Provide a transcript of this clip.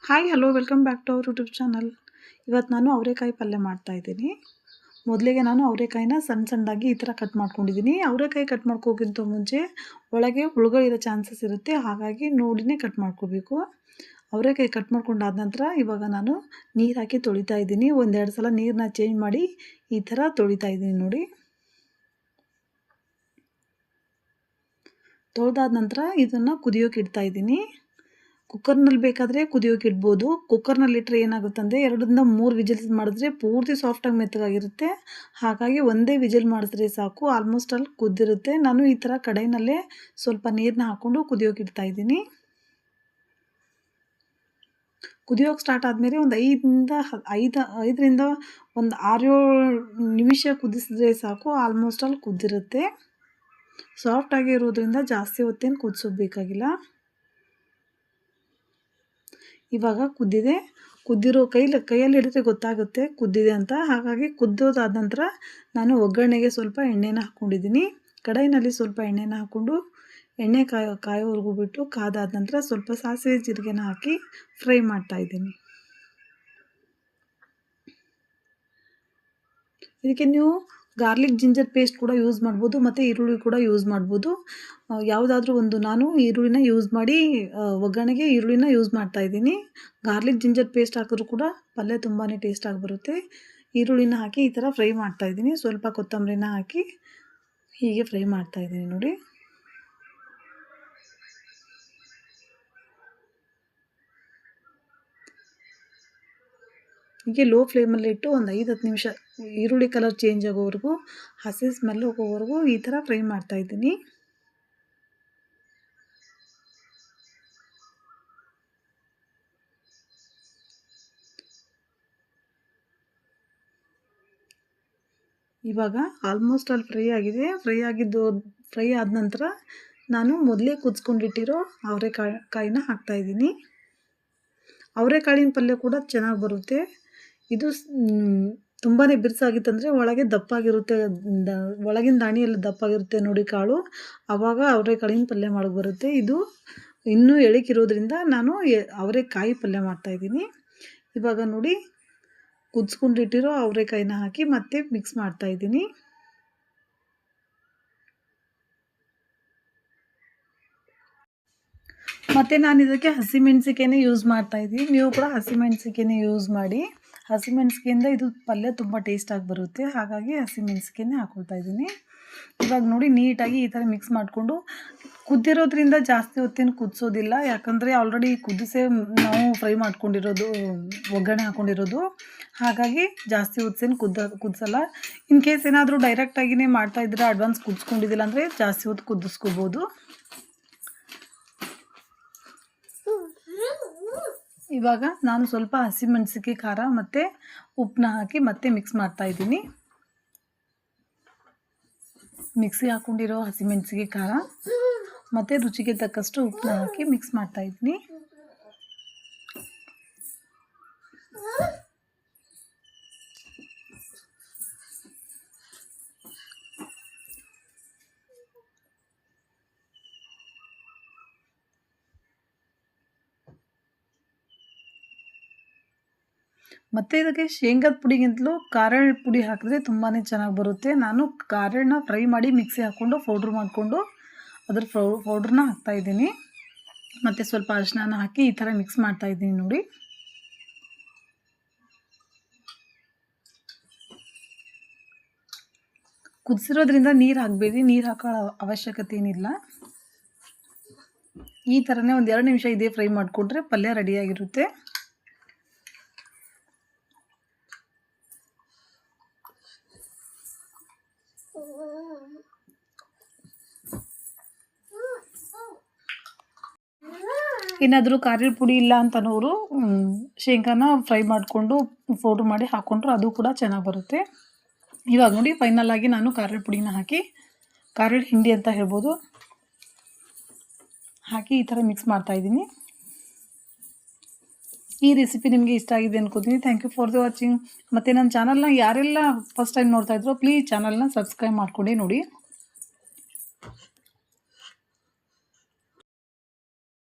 Hi hello welcome back to our YouTube channel. ಇವತ್ತು ನಾನು ಅವರೆಕಾಯಿ ಪಲ್ಯ ಮಾಡ್ತಾಯಿದ್ದೀನಿ. ಮೊದಲಿಗೆ ನಾನು ಅವರೆಕಾಯಿನ ಸಣ್ಣದಾಗಿ ಈ ಥರ ಕಟ್ ಮಾಡ್ಕೊಂಡಿದ್ದೀನಿ. ಅವರೆಕಾಯಿ ಕಟ್ ಮಾಡ್ಕೋಕ್ಕಿಂತ ಮುಂಚೆ ಒಳಗೆ ಹುಳುಗಳಿರೋ ಚಾನ್ಸಸ್ ಇರುತ್ತೆ, ಹಾಗಾಗಿ ನೋಡಿನೇ ಕಟ್ ಮಾಡ್ಕೋಬೇಕು. ಅವರೆಕಾಯಿ ಕಟ್ ಮಾಡ್ಕೊಂಡಾದ ನಂತರ ಇವಾಗ ನಾನು ನೀರು ಹಾಕಿ ತೊಳಿತಾ ಇದ್ದೀನಿ. ಒಂದೆರಡು ಸಲ ನೀರನ್ನ ಚೇಂಜ್ ಮಾಡಿ ಈ ಥರ ತೊಳಿತಾ ಇದ್ದೀನಿ ನೋಡಿ. ತೊಳೆದಾದ ನಂತರ ಇದನ್ನು ಕುದಿಯೋಕೆ ಇಡ್ತಾ ಇದ್ದೀನಿ. ಕುಕ್ಕರ್ನಲ್ಲಿ ಬೇಕಾದರೆ ಕುದಿಯೋಕೆ ಇಡ್ಬೋದು. ಕುಕ್ಕರ್ನಲ್ಲಿಟ್ಟರೆ ಏನಾಗುತ್ತಂದರೆ 2ರಿಂದ 3 ವಿಜಿಲ್ಸ್ ಮಾಡಿದ್ರೆ ಪೂರ್ತಿ ಸಾಫ್ಟಾಗಿ ಮೆತ್ತಗಾಗಿರುತ್ತೆ. ಹಾಗಾಗಿ ಒಂದೇ ವಿಜಿಲ್ ಮಾಡಿದ್ರೆ ಸಾಕು, ಆಲ್ಮೋಸ್ಟ್ ಅಲ್ಲಿ ಕುದ್ದಿರುತ್ತೆ. ನಾನು ಈ ಥರ ಕಡಾಯಿನಲ್ಲೇ ಸ್ವಲ್ಪ ನೀರನ್ನ ಹಾಕ್ಕೊಂಡು ಕುದಿಯೋಕೆ ಇಡ್ತಾ ಇದ್ದೀನಿ. ಕುದಿಯೋಕೆ ಸ್ಟಾರ್ಟ್ ಆದಮೇಲೆ ಒಂದು 5ರಿಂದ ಒಂದು 6-7 ನಿಮಿಷ ಕುದಿಸಿದ್ರೆ ಸಾಕು, ಆಲ್ಮೋಸ್ಟ್ ಅಲ್ಲಿ ಕುದ್ದಿರುತ್ತೆ. ಸಾಫ್ಟಾಗಿ ಇರೋದ್ರಿಂದ ಜಾಸ್ತಿ ಹೊತ್ತೇನು ಕುದಿಸೋದು ಇವಾಗ ಕುದ್ದಿದೆ. ಕುದ್ದಿರೋ ಕೈಯಲ್ಲಿ ಹಿಡಿದ್ರೆ ಗೊತ್ತಾಗುತ್ತೆ ಕುದ್ದಿದೆ ಅಂತ. ಹಾಗಾಗಿ ಕುದ್ದೋದಾದ ನಂತರ ನಾನು ಒಗ್ಗರಣೆಗೆ ಸ್ವಲ್ಪ ಎಣ್ಣೆನ ಹಾಕ್ಕೊಂಡಿದ್ದೀನಿ. ಕಡಾಯಿನಲ್ಲಿ ಸ್ವಲ್ಪ ಎಣ್ಣೆನ ಹಾಕ್ಕೊಂಡು ಎಣ್ಣೆ ಕಾಯೋವರೆಗೂ ಬಿಟ್ಟು ಕಾದಾದ ನಂತರ ಸ್ವಲ್ಪ ಸಾಸಿವೆ ಜೀರಿಗೆನ ಹಾಕಿ ಫ್ರೈ ಮಾಡ್ತಾಯಿದ್ದೀನಿ. ಇದಕ್ಕೆ ನೀವು ಗಾರ್ಲಿಕ್ ಜಿಂಜರ್ ಪೇಸ್ಟ್ ಕೂಡ ಯೂಸ್ ಮಾಡ್ಬೋದು ಮತ್ತು ಈರುಳ್ಳಿ ಕೂಡ ಯೂಸ್ ಮಾಡ್ಬೋದು. ಯಾವುದಾದ್ರೂ ಒಂದು ನಾನು ಈರುಳ್ಳಿನ ಯೂಸ್ ಮಾಡಿ ಒಗ್ಗರಣೆಗೆ ಈರುಳ್ಳಿನ ಯೂಸ್ ಮಾಡ್ತಾಯಿದ್ದೀನಿ. ಗಾರ್ಲಿಕ್ ಜಿಂಜರ್ ಪೇಸ್ಟ್ ಹಾಕಿದ್ರೂ ಕೂಡ ಪಲ್ಯ ತುಂಬಾ ಟೇಸ್ಟಾಗಿ ಬರುತ್ತೆ. ಈರುಳ್ಳಿನ ಹಾಕಿ ಈ ಥರ ಫ್ರೈ ಮಾಡ್ತಾಯಿದ್ದೀನಿ. ಸ್ವಲ್ಪ ಕೊತ್ತಂಬರಿನ ಹಾಕಿ ಹೀಗೆ ಫ್ರೈ ಮಾಡ್ತಾಯಿದ್ದೀನಿ ನೋಡಿ. ಹೀಗೆ ಲೋ ಫ್ಲೇಮಲ್ಲಿ ಇಟ್ಟು ಒಂದು 5-10 ನಿಮಿಷ ಈರುಳ್ಳಿ ಕಲರ್ ಚೇಂಜ್ ಆಗೋವರೆಗೂ, ಹಸಿ ಸ್ಮೆಲ್ ಹೋಗೋವರೆಗೂ ಈ ಥರ ಫ್ರೈ ಮಾಡ್ತಾಯಿದ್ದೀನಿ. ಇವಾಗ ಆಲ್ಮೋಸ್ಟ್ ಅಲ್ಲಿ ಫ್ರೈ ಆಗಿದೆ. ಫ್ರೈ ಆದ ನಂತರ ನಾನು ಮೊದಲೇ ಕುದಿಸ್ಕೊಂಡಿಟ್ಟಿರೋ ಕಾಯಿನ ಹಾಕ್ತಾಯಿದ್ದೀನಿ. ಅವರೆಕಾಳಿನ ಪಲ್ಯ ಕೂಡ ಚೆನ್ನಾಗಿ ಬರುತ್ತೆ. ಇದು ತುಂಬಾ ಬಿರುಸಾಗಿತ್ತಂದರೆ ಒಳಗೆ ದಪ್ಪಾಗಿರುತ್ತೆ, ಒಳಗಿನ ದಾಣಿ ಎಲ್ಲ ದಪ್ಪಾಗಿರುತ್ತೆ ನೋಡಿ ಕಾಳು, ಆವಾಗ ಅವರೆಕಾಳಿನ ಪಲ್ಯ ಮಾಡೋಕ್ಕೆ ಬರುತ್ತೆ. ಇದು ಇನ್ನೂ ಎಳಕಿರೋದ್ರಿಂದ ನಾನು ಅವರೆಕಾಯಿ ಪಲ್ಯ ಮಾಡ್ತಾಯಿದ್ದೀನಿ. ಇವಾಗ ನೋಡಿ ಕುದಿಸ್ಕೊಂಡಿಟ್ಟಿರೋ ಅವರೆಕಾಯಿನ ಹಾಕಿ ಮತ್ತೆ ಮಿಕ್ಸ್ ಮಾಡ್ತಾಯಿದ್ದೀನಿ. ಮತ್ತು ನಾನು ಇದಕ್ಕೆ ಹಸಿಮೆಣಸಿಕಾಯಿನೇ ಯೂಸ್ ಮಾಡ್ತಾಯಿದ್ದೀನಿ. ನೀವು ಕೂಡ ಹಸಿಮೆಣಸಿಕಾಯಿನೇ ಯೂಸ್ ಮಾಡಿ. ಹಸಿಮೆಣಸಿಕಾಯಿಂದ ಇದು ಪಲ್ಯ ತುಂಬ ಟೇಸ್ಟಾಗಿ ಬರುತ್ತೆ, ಹಾಗಾಗಿ ಹಸಿಮೆಣಸಿಕಾಯಿನೇ ಹಾಕ್ಕೊಳ್ತಾ ಇದ್ದೀನಿ. ಇವಾಗ ನೋಡಿ ನೀಟಾಗಿ ಈ ಥರ ಮಿಕ್ಸ್ ಮಾಡಿಕೊಂಡು, ಕುದ್ದಿರೋದ್ರಿಂದ ಜಾಸ್ತಿ ಹೊತ್ತೇನು ಕುದಿಸೋದಿಲ್ಲ, ಯಾಕಂದರೆ ಆಲ್ರೆಡಿ ಕುದಿಸೇ ನಾವು ಫ್ರೈ ಮಾಡ್ಕೊಂಡಿರೋದು, ಒಗ್ಗರಣೆ ಹಾಕ್ಕೊಂಡಿರೋದು, ಹಾಗಾಗಿ ಜಾಸ್ತಿ ಹೊತ್ತೇನು ಕುದಿಸಲ್ಲ. ಇನ್ ಕೇಸ್ ಏನಾದರೂ ಡೈರೆಕ್ಟಾಗಿಯೇ ಮಾಡ್ತಾಯಿದ್ರೆ ಅಡ್ವಾನ್ಸ್ ಕುದಿಸ್ಕೊಂಡಿದ್ದಿಲ್ಲ ಅಂದರೆ ಜಾಸ್ತಿ ಹೊತ್ತು ಕುದಿಸ್ಕೋಬೋದು. ಇವಾಗ ನಾನು ಸ್ವಲ್ಪ ಹಸಿಮೆಣಸಿಕಾಯಿ ಖಾರ ಮತ್ತು ಉಪ್ಪನ್ನ ಹಾಕಿ ಮತ್ತೆ ಮಿಕ್ಸ್ ಮಾಡ್ತಾಯಿದ್ದೀನಿ. ಮಿಕ್ಸಿಗೆ ಹಾಕ್ಕೊಂಡಿರೋ ಹಸಿಮೆಣಸಿಕಾಯಿ ಖಾರ ಮತ್ತು ರುಚಿಗೆ ತಕ್ಕಷ್ಟು ಉಪ್ಪನ್ನ ಹಾಕಿ ಮಿಕ್ಸ್ ಮಾಡ್ತಾಯಿದ್ದೀನಿ. ಮತ್ತು ಇದಕ್ಕೆ ಶೇಂಗಾದ ಪುಡಿಗಿಂತಲೂ ಖಾರ ಪುಡಿ ಹಾಕಿದ್ರೆ ತುಂಬಾ ಚೆನ್ನಾಗಿ ಬರುತ್ತೆ. ನಾನು ಖಾರನ ಫ್ರೈ ಮಾಡಿ ಮಿಕ್ಸಿ ಹಾಕ್ಕೊಂಡು ಪೌಡ್ರ್ ಮಾಡಿಕೊಂಡು ಅದ್ರ ಪೌಡ್ರನ್ನ ಹಾಕ್ತಾಯಿದ್ದೀನಿ. ಮತ್ತು ಸ್ವಲ್ಪ ಅರಿಶಿನ ಹಾಕಿ ಈ ಥರ ಮಿಕ್ಸ್ ಮಾಡ್ತಾಯಿದ್ದೀನಿ ನೋಡಿ. ಕುದಿಸಿರೋದ್ರಿಂದ ನೀರು ಹಾಕಬೇಡಿ, ನೀರು ಹಾಕೋ ಅವಶ್ಯಕತೆ ಏನಿಲ್ಲ. ಈ ಥರನೇ ಒಂದು 2 ನಿಮಿಷ ಇದೇ ಫ್ರೈ ಮಾಡಿಕೊಂಡ್ರೆ ಪಲ್ಯ ರೆಡಿಯಾಗಿರುತ್ತೆ. ಏನಾದರೂ ಖಾರದ ಪುಡಿ ಇಲ್ಲ ಅಂತನೋರು ಶೇಂಗಾನ ಫ್ರೈ ಮಾಡಿಕೊಂಡು ಪೌಡ್ರ್ ಮಾಡಿ ಹಾಕ್ಕೊಂಡ್ರು ಅದು ಕೂಡ ಚೆನ್ನಾಗಿ ಬರುತ್ತೆ. ಇವಾಗ ನೋಡಿ ಫೈನಲ್ ಆಗಿ ನಾನು ಖಾರದ ಪುಡಿನ ಹಾಕಿ, ಖಾರದ ಹಿಂಡಿ ಅಂತ ಹೇಳ್ಬೋದು, ಹಾಕಿ ಈ ಥರ ಮಿಕ್ಸ್ ಮಾಡ್ತಾಯಿದ್ದೀನಿ. ಈ ರೆಸಿಪಿ ನಿಮಗೆ ಇಷ್ಟ ಆಗಿದೆ ಅನ್ಕೋತೀನಿ. Thank you for the watching. ಮತ್ತು ನನ್ನ ಚಾನಲ್ನ ಯಾರೆಲ್ಲ ಫಸ್ಟ್ ಟೈಮ್ ನೋಡ್ತಾಯಿದ್ರೋ ಪ್ಲೀಸ್ ಚಾನಲ್ನ ಸಬ್ಸ್ಕ್ರೈಬ್ ಮಾಡ್ಕೊಂಡೆ ನೋಡಿ.